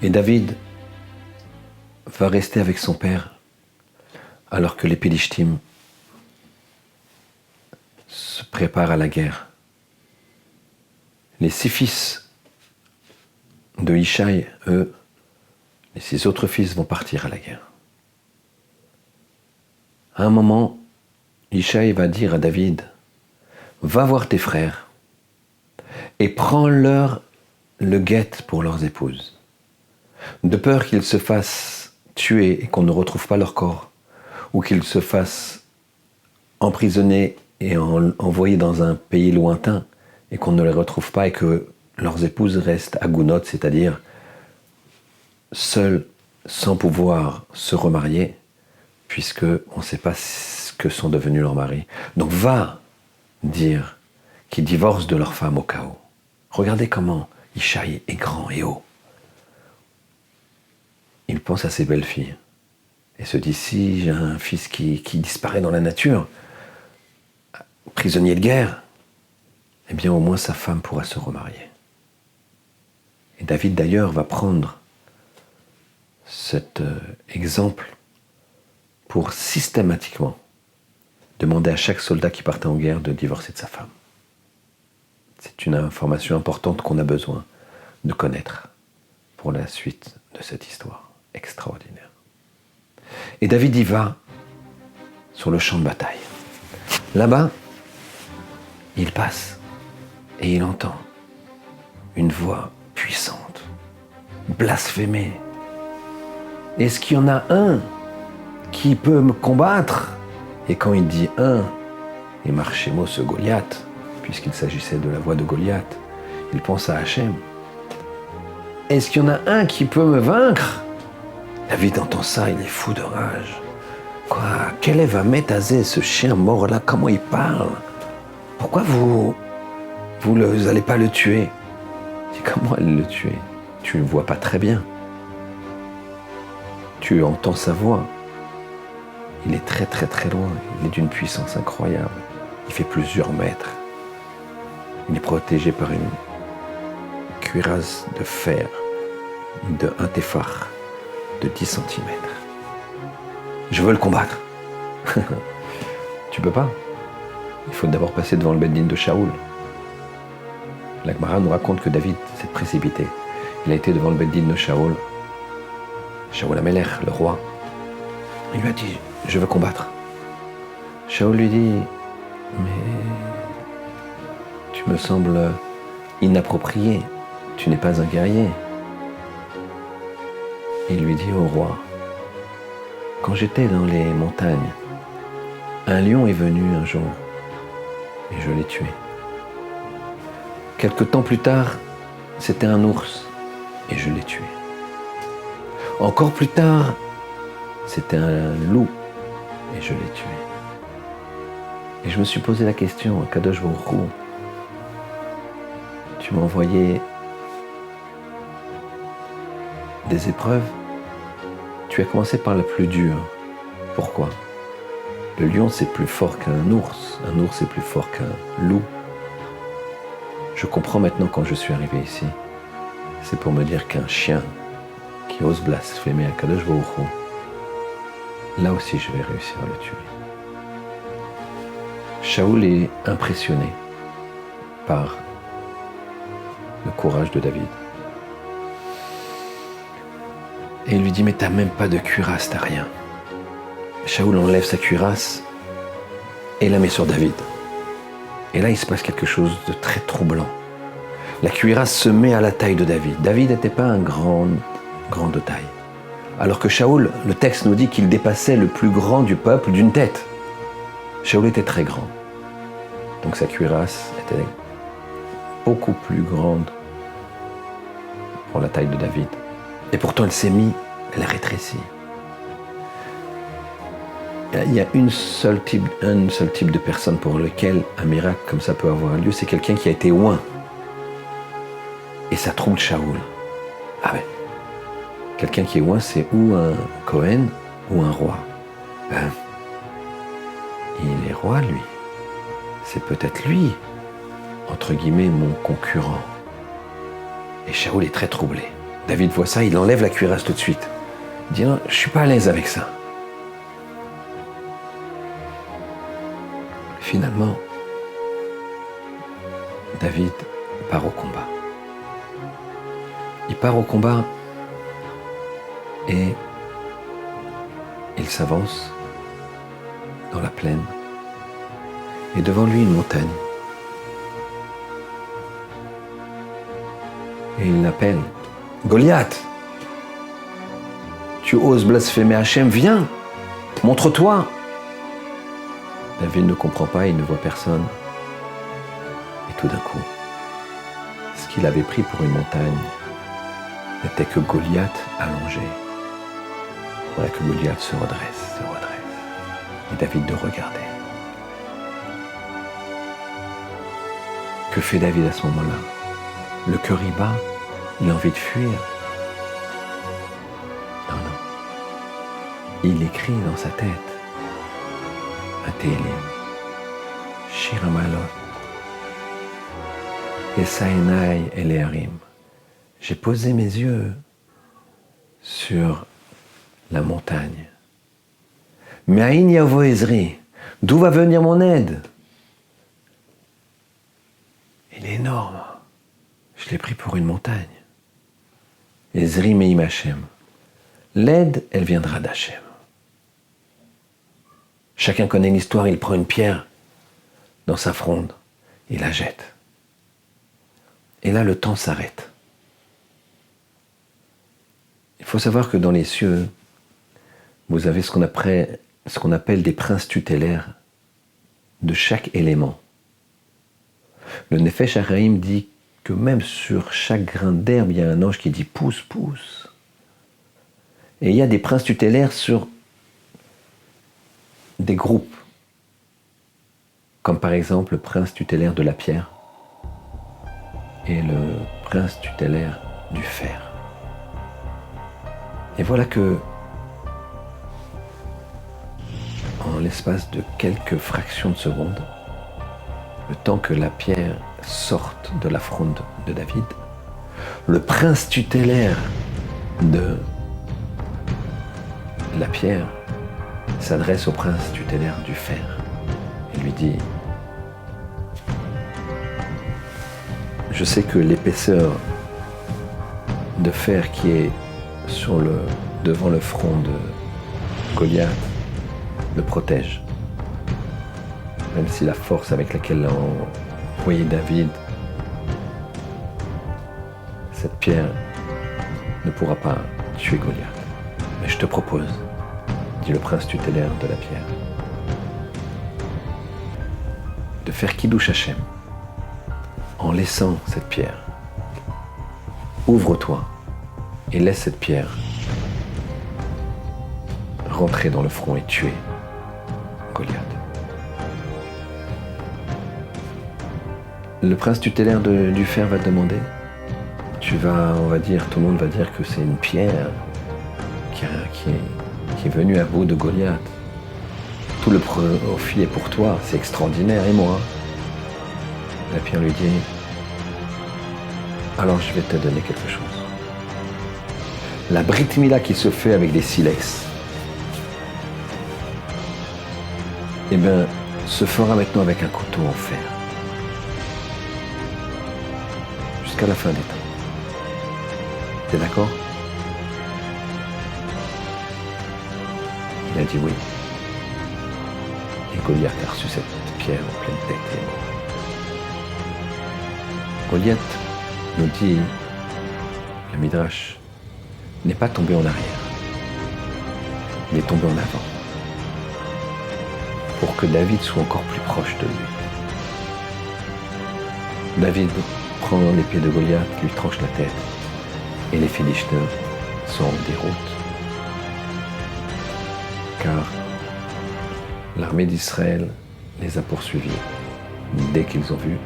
Et David va rester avec son père alors que les Pélishtim se préparent à la guerre. Les 6 fils de Ishaï, eux, et ses autres fils vont partir à la guerre. À un moment, Ishaï va dire à David, va voir tes frères et prends-leur le guet pour leurs épouses, de peur qu'ils se fassent tuer et qu'on ne retrouve pas leur corps, ou qu'ils se fassent emprisonner et envoyer dans un pays lointain et qu'on ne les retrouve pas et que leurs épouses restent agounot, c'est-à-dire seules, sans pouvoir se remarier, puisque on ne sait pas ce que sont devenus leurs maris. Donc va dire qu'ils divorcent de leur femme au cas où. Regardez comment Ishaï est grand et haut. Il pense à ses belles filles et se dit, si j'ai un fils qui disparaît dans la nature, prisonnier de guerre, eh bien au moins sa femme pourra se remarier. Et David d'ailleurs va prendre cet exemple pour systématiquement demander à chaque soldat qui partait en guerre de divorcer de sa femme. C'est une information importante qu'on a besoin de connaître pour la suite de cette histoire extraordinaire. Et David y va sur le champ de bataille. Là-bas, il passe et il entend une voix puissante, blasphémer. Est-ce qu'il y en a un qui peut me combattre? Et quand il dit un, il marche chez moi ce Goliath, puisqu'il s'agissait de la voix de Goliath, il pense à Hachem. Est-ce qu'il y en a un qui peut me vaincre? David entend ça, il est fou de rage. Quoi? Quel est Vamétazé, ce chien mort-là? Comment il parle? Pourquoi vous n'allez pas le tuer? C'est comment elle le tuer? Tu ne le vois pas très bien. Tu entends sa voix. Il est très très très loin. Il est d'une puissance incroyable. Il fait plusieurs mètres. Il est protégé par une cuirasse de fer de 1 téphar de 10 cm. Je veux le combattre. Tu peux pas. Il faut d'abord passer devant le Beddin de Shaoul. La Gemara nous raconte que David s'est précipité. Il a été devant le Beddin de Shaoul. Shaoul Amelech, le roi. Il lui a dit, je veux combattre. Shaoul lui dit, mais tu me sembles inapproprié. Tu n'es pas un guerrier. Il lui dit au roi, quand j'étais dans les montagnes, un lion est venu un jour et je l'ai tué. Quelque temps plus tard, c'était un ours et je l'ai tué. Encore plus tard, c'était un loup et je l'ai tué. Et je me suis posé la question, Kadosh Baruch Hu, tu m'as envoyé des épreuves. Tu as commencé par la plus dure. Pourquoi? Le lion c'est plus fort qu'un ours. Un ours est plus fort qu'un loup. Je comprends maintenant quand je suis arrivé ici. C'est pour me dire qu'un chien qui ose blasphémer à Kadosh Baruch Hu, là aussi je vais réussir à le tuer. Shaoul est impressionné par le courage de David. Et il lui dit, mais t'as même pas de cuirasse, t'as rien. Shaoul enlève sa cuirasse et la met sur David. Et là, il se passe quelque chose de très troublant. La cuirasse se met à la taille de David. David n'était pas un grand de taille. Alors que Shaoul, le texte nous dit qu'il dépassait le plus grand du peuple d'une tête. Shaoul était très grand. Donc sa cuirasse était beaucoup plus grande pour la taille de David. Et pourtant, elle a rétréci. Il y a un seul type de personne pour lequel un miracle comme ça peut avoir lieu, c'est quelqu'un qui a été oint. Et ça trouble Shaoul. Ah ouais. Quelqu'un qui est oint, c'est ou un Cohen ou un roi. Il est roi, lui. C'est peut-être lui, entre guillemets, mon concurrent. Et Shaoul est très troublé. David voit ça, il enlève la cuirasse tout de suite. Il dit non, je ne suis pas à l'aise avec ça. Finalement, David part au combat. Il part au combat et il s'avance dans la plaine. Et devant lui, une montagne. Et il l'appelle Goliath, tu oses blasphémer Hachem, viens, montre-toi. David ne comprend pas, il ne voit personne. Et tout d'un coup, ce qu'il avait pris pour une montagne n'était que Goliath allongé. Voilà que Goliath se redresse. Et David de regarder. Que fait David à ce moment-là? Le cœur y bat, il a envie de fuir. Non. Il écrit dans sa tête un Télim, Shir Hamalot, Esaenai Eleharim. J'ai posé mes yeux sur la montagne. Me'ain yavo Ezri, d'où va venir mon aide? Il est énorme. Je l'ai pris pour une montagne. Ezri me'im Hashem. L'aide, elle viendra d'Hachem. Chacun connaît l'histoire, il prend une pierre dans sa fronde, il la jette. Et là, le temps s'arrête. Il faut savoir que dans les cieux, vous avez ce qu'on appelle des princes tutélaires de chaque élément. Le Nefesh Hachaim dit que même sur chaque grain d'herbe, il y a un ange qui dit pousse, pousse. Et il y a des princes tutélaires sur des groupes, comme par exemple le prince tutélaire de la pierre et le prince tutélaire du fer. Et voilà que, en l'espace de quelques fractions de secondes, le temps que la pierre sorte de la fronde de David, le prince tutélaire de la pierre s'adresse au prince tutélaire du fer et lui dit: je sais que l'épaisseur de fer qui est devant le front de Goliath le protège. Même si la force avec laquelle l'a envoyé David, cette pierre ne pourra pas tuer Goliath. Mais je te propose, dit le prince tutélaire de la pierre, de faire Kiddush Hashem en laissant cette pierre. Ouvre-toi et laisse cette pierre rentrer dans le front et tuer Goliath. Le prince tutélaire du fer va te demander, tout le monde va dire que c'est une pierre qui est venue à bout de Goliath. Tout le profit est pour toi, c'est extraordinaire, et moi? La pierre lui dit, alors je vais te donner quelque chose. La Brit Mila qui se fait avec des silex, se fera maintenant avec un couteau en fer. Jusqu'à la fin des temps. T'es d'accord? Il a dit oui. Et Goliath a reçu cette pierre en pleine tête et est mort. Goliath nous dit, le Midrash, n'est pas tombé en arrière. Il est tombé en avant. Pour que David soit encore plus proche de lui. David prend l'épée de Goliath, lui tranche la tête, et les Philistins sont en déroute. Car l'armée d'Israël les a poursuivis dès qu'ils ont vu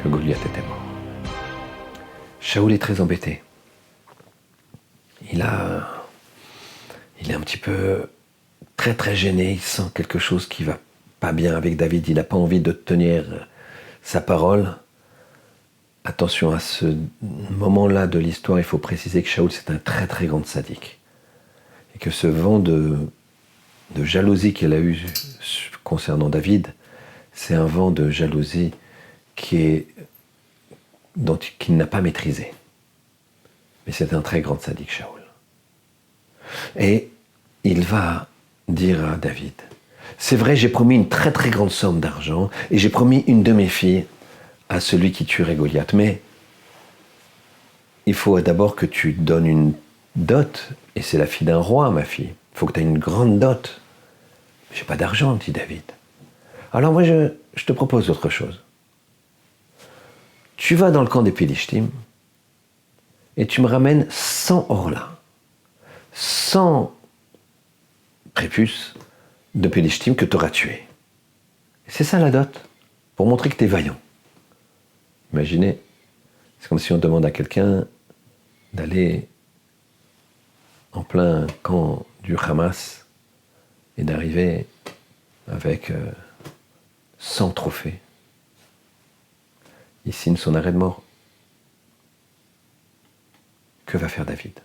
que Goliath était mort. Shaoul est très embêté. Il est un petit peu très gêné, il sent quelque chose qui va pas bien avec David, il n'a pas envie de tenir sa parole. attention à ce moment-là de l'histoire, il faut préciser que Shaoul c'est un très très grand sadique. Et que ce vent de jalousie qu'elle a eu concernant David, c'est un vent de jalousie qu'il n'a pas maîtrisé. Mais c'est un très grand sadique, Shaoul. Et il va dire à David, c'est vrai, j'ai promis une très très grande somme d'argent et j'ai promis une de mes filles à celui qui tuerait Goliath. Mais il faut d'abord que tu donnes une dot, et c'est la fille d'un roi, ma fille. Il faut que tu aies une grande dot. J'ai pas d'argent, dit David. Alors moi, je te propose autre chose. Tu vas dans le camp des Philistines et tu me ramènes 100 orlas, 100 prépuces de Philistines que tu auras tués. C'est ça la dot, pour montrer que tu es vaillant. Imaginez, c'est comme si on demande à quelqu'un d'aller en plein camp du Hamas et d'arriver avec 100 trophées. Il signe son arrêt de mort. Que va faire David ?